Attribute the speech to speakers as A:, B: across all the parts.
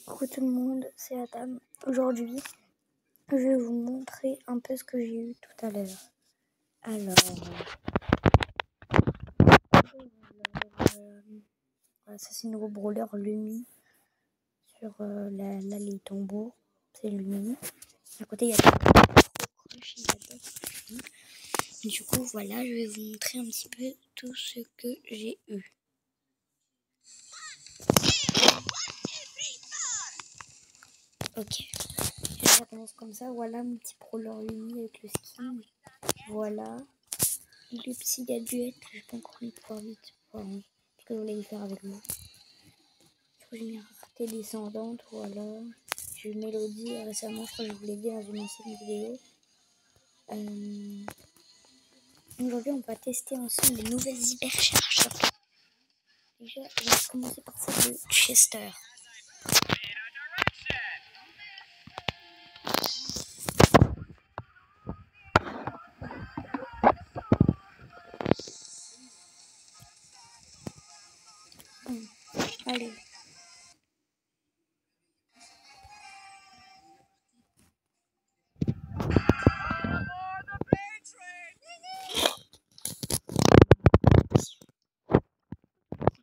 A: Coucou tout le monde, c'est Adam. Aujourd'hui, je vais vous montrer un peu ce que j'ai eu tout à l'heure. Alors, ça c'est une nouveau brawler Lumi sur l'allée Tombeau. C'est Lumi. À côté, il y a Crush, il y a d'autres. Du coup, voilà, je vais vous montrer un petit peu tout ce que j'ai eu. Ok. Ça commence comme ça. Voilà mon petit brawler Lumi avec le skin. Voilà. Le petit gadget que j'ai pas encore mis pour vite. Parce que je voulais le faire avec vous. Du coup, j'ai mis rareté descendante. Voilà. J'ai eu Mélodie récemment. Je crois que je vous l'ai dit dans une ancienne vidéo. Aujourd'hui, on va tester ensemble les nouvelles hypercharges. Déjà, je vais commencer par celle de Chester. Allez.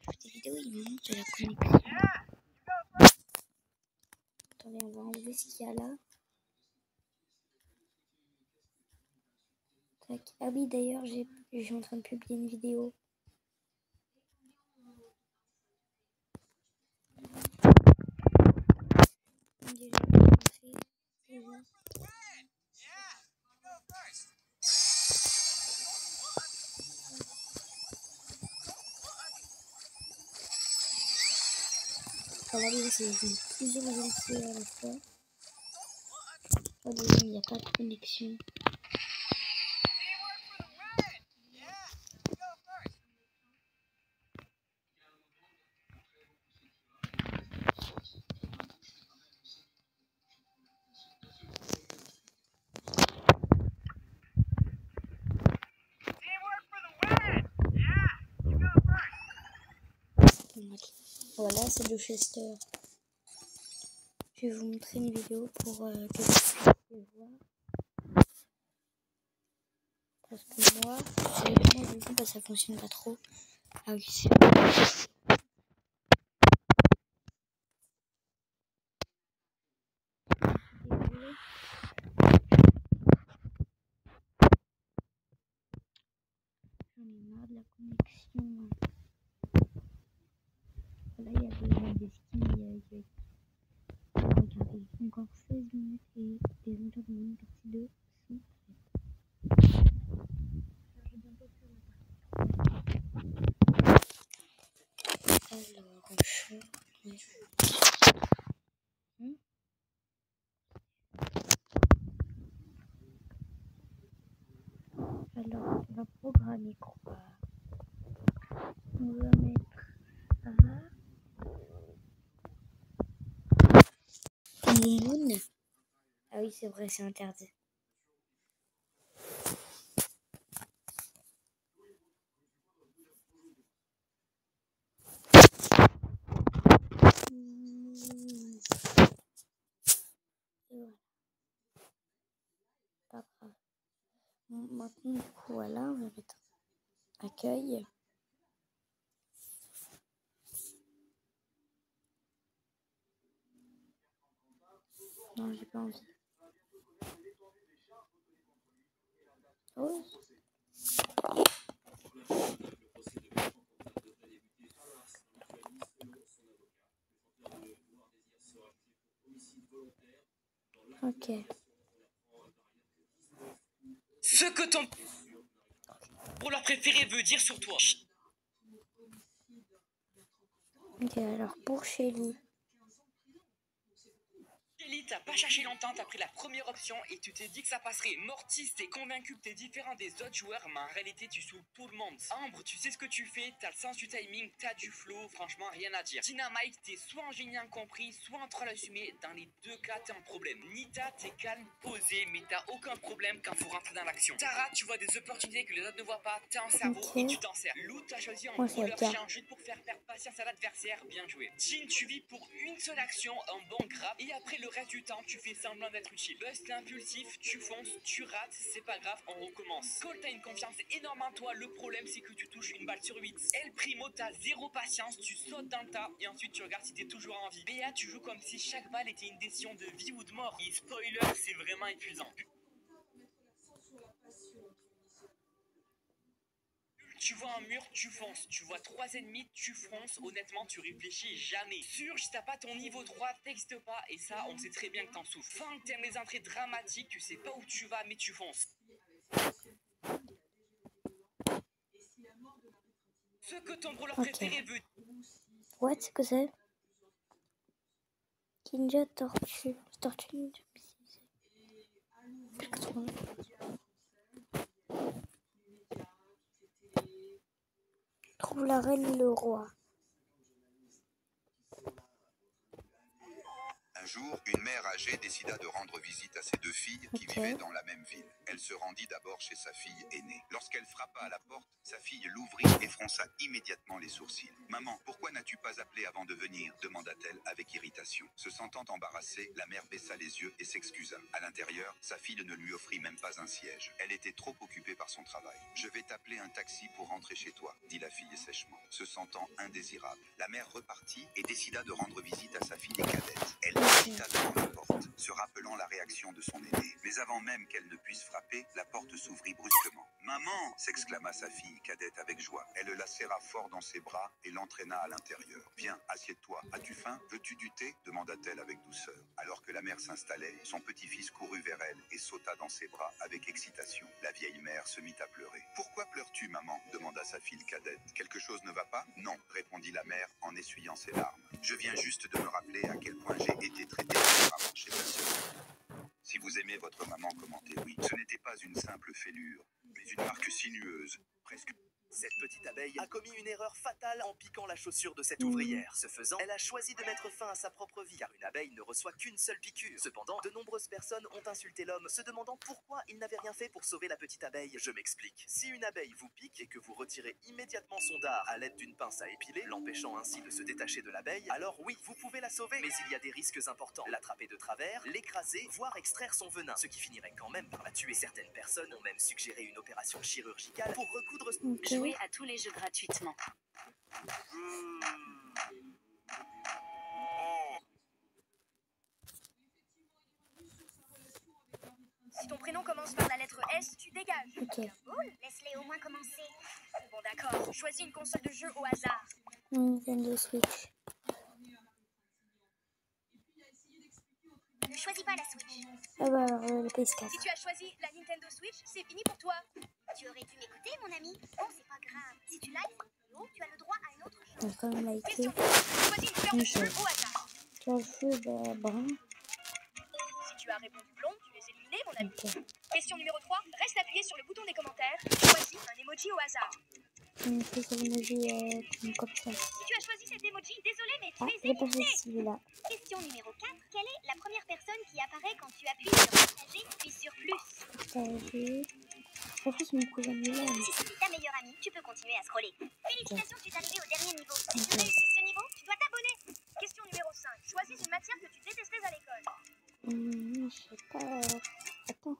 A: Cette vidéo, il me montre de la connexion. Attendez, on va enlever ce qu'il y a là. Tac. Ah oui, d'ailleurs, je suis en train de publier une vidéo. Voilà, c'est plusieurs ultis à la fois. Oh, il n'y a pas de connexion. Voilà, c'est le Chester. Je vais vous montrer une vidéo pour que vous puissiez voir. Parce que moi, du coup, ça fonctionne pas trop. Ah oui, c'est bon. J'en ai marre de la connexion. Là, il y a des skins. Regardez, encore 16 minutes et des retours de minute partie 2 sont prêtes. Alors, alors, on va programmer quoi? On va mettre ça. Moon. Ah oui, c'est vrai, c'est interdit. Voilà. Pas grave. Maintenant, du coup, voilà, on va mettre accueil. Non, j'ai pas envie. Oh. Ok.
B: Ce que ton brawler préféré veut dire sur toi.
A: Ok, alors pour Shelly.
B: Shelly t'as pas cherché longtemps, t'as pris la première option et tu t'es dit que ça passerait. Mortis, t'es convaincu que t'es différent des autres joueurs, mais en réalité, tu saoules tout le monde. Ambre, tu sais ce que tu fais, t'as le sens du timing, t'as du flow, franchement, rien à dire. Dynamite, t'es soit un génie incompris, soit en train d'assumer. Dans les deux cas, t'es un problème. Nita, t'es calme, posé, mais t'as aucun problème quand faut rentrer dans l'action. Tara, tu vois des opportunités que les autres ne voient pas, t'as un cerveau et tu t'en sers. Lou, t'as choisi un brûleur chien juste pour faire perdre patience à l'adversaire, bien joué. Jean, tu vis pour une seule action, un bon grab, et après le reste du temps, tu fais semblant d'être utile. Buzz, t'es impulsif, tu fonces, tu rates, c'est pas grave, on recommence. Cole, t'as une confiance énorme en toi, le problème c'est que tu touches une balle sur 8. El Primo, t'as zéro patience, tu sautes dans le tas, et ensuite tu regardes si t'es toujours en vie. Béa, tu joues comme si chaque balle était une décision de vie ou de mort. Et spoiler, c'est vraiment épuisant. Tu vois un mur, tu fonces. Tu vois 3 ennemis, tu fonces. Honnêtement, tu réfléchis jamais. Surge, si t'as pas ton niveau 3, t'existes pas. Et ça, on sait très bien que t'en souffres. Fang, t'aimes les entrées dramatiques. Tu sais pas où tu vas, mais tu fonces. Ce que ton brawler préféré veut.
A: What, c'est que c'est? Ninja Tortue. Tortue Ninja. Trouve la reine et le roi.
C: Un jour, une mère âgée décida de rendre visite à ses 2 filles qui vivaient dans la même ville. Elle se rendit d'abord chez sa fille aînée. Lorsqu'elle frappa à la porte, sa fille l'ouvrit et fronça immédiatement les sourcils. « Maman, pourquoi n'as-tu pas appelé avant de venir ?» demanda-t-elle avec irritation. Se sentant embarrassée, la mère baissa les yeux et s'excusa. À l'intérieur, sa fille ne lui offrit même pas un siège. Elle était trop occupée par son travail. « Je vais t'appeler un taxi pour rentrer chez toi », dit la fille sèchement. Se sentant indésirable, la mère repartit et décida de rendre visite à sa fille cadette. Elle hésita devant la porte, se rappelant la réaction de son aînée. Mais avant même qu'elle ne puisse frapper, la porte s'ouvrit brusquement. « Maman !» s'exclama sa fille cadette avec joie. Elle la serra fort dans ses bras et l'entraîna à l'intérieur. « Viens, assieds-toi. As-tu faim? Veux-tu du thé ?» demanda-t-elle avec douceur. Alors que la mère s'installait, son petit-fils courut vers elle et sauta dans ses bras avec excitation. La vieille mère se mit à pleurer. « Pourquoi pleures-tu, maman ?» demanda sa fille cadette. « Quelque chose ne va pas ?»« Non, » répondit la mère en essuyant ses larmes. « Je viens juste de me rappeler à quel point j'ai été traité différemment chez ma sœur. » Si vous aimez votre maman, commentez oui. Ce n'était pas une simple fêlure, mais une marque sinueuse, presque.
D: Cette petite abeille a commis une erreur fatale en piquant la chaussure de cette ouvrière. Ce faisant, elle a choisi de mettre fin à sa propre vie, car une abeille ne reçoit qu'une seule piqûre. Cependant, de nombreuses personnes ont insulté l'homme, se demandant pourquoi il n'avait rien fait pour sauver la petite abeille. Je m'explique. Si une abeille vous pique et que vous retirez immédiatement son dard à l'aide d'une pince à épiler, l'empêchant ainsi de se détacher de l'abeille, alors oui, vous pouvez la sauver. Mais il y a des risques importants. L'attraper de travers, l'écraser, voire extraire son venin, ce qui finirait quand même par la tuer. Certaines personnes ont même suggéré une opération chirurgicale pour recoudre...
E: Jouez à tous les jeux gratuitement.
F: Si ton prénom commence par la lettre S, tu dégages.
A: Ok.
F: Cool, laisse-les au moins commencer. Bon d'accord, choisis une console de jeu au hasard.
A: Nintendo Switch.
F: Ne choisis pas la Switch.
A: Ah bah alors le PS4.
F: Si tu as choisi la Nintendo Switch, c'est fini pour toi.
G: Tu aurais dû m'écouter, mon ami. Bon, c'est pas grave. Si tu likes cette vidéo, tu as le droit à une autre chose.
A: J'ai quand même liké.
F: Question 2. Choisis une couleur de cheveux au hasard.
A: Tu as le feu brun.
F: Si tu as répondu blond, tu es éliminé, mon ami.
A: Ok.
F: Question numéro 3. Reste appuyé sur le bouton des commentaires. Choisis un emoji au hasard.
A: On fait sur l'emoji comme ça.
F: Si tu as choisi cet emoji, désolé, mais tu
A: Ah,
F: es
A: j'ai pas
F: éliminé.
A: fait celui-là.
G: Question numéro 4. Quelle est la première personne qui apparaît quand tu appuies sur partager puis sur plus?
A: Partager. Après, c'est mon cousin Milan.
G: Si c'était ta meilleure amie, tu peux continuer à scroller. Félicitations, tu es arrivé au dernier niveau. Si tu réussis ce niveau, tu dois t'abonner.
F: Question numéro 5. Choisis une matière que tu détestais à l'école.
A: Je sais pas. Attends.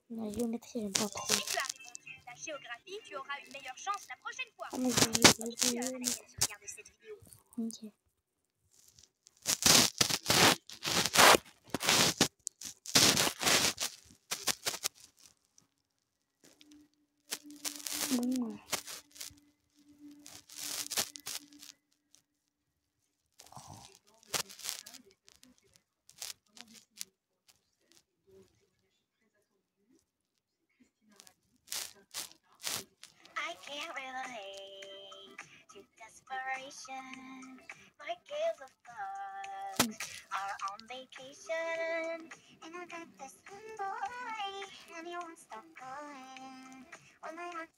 A: La géométrie, j'aime pas trop.
F: Si tu as répondu la géographie, tu auras une meilleure chance la prochaine fois.
A: Ah, mais
G: Tu as
A: j'ai...
G: raison, je regarde cette vidéo.
A: Ok. Bon.
G: I can't relate to desperation. My gales of thoughts are on the vacation. And I got this boy, and he won't stop going. When my heart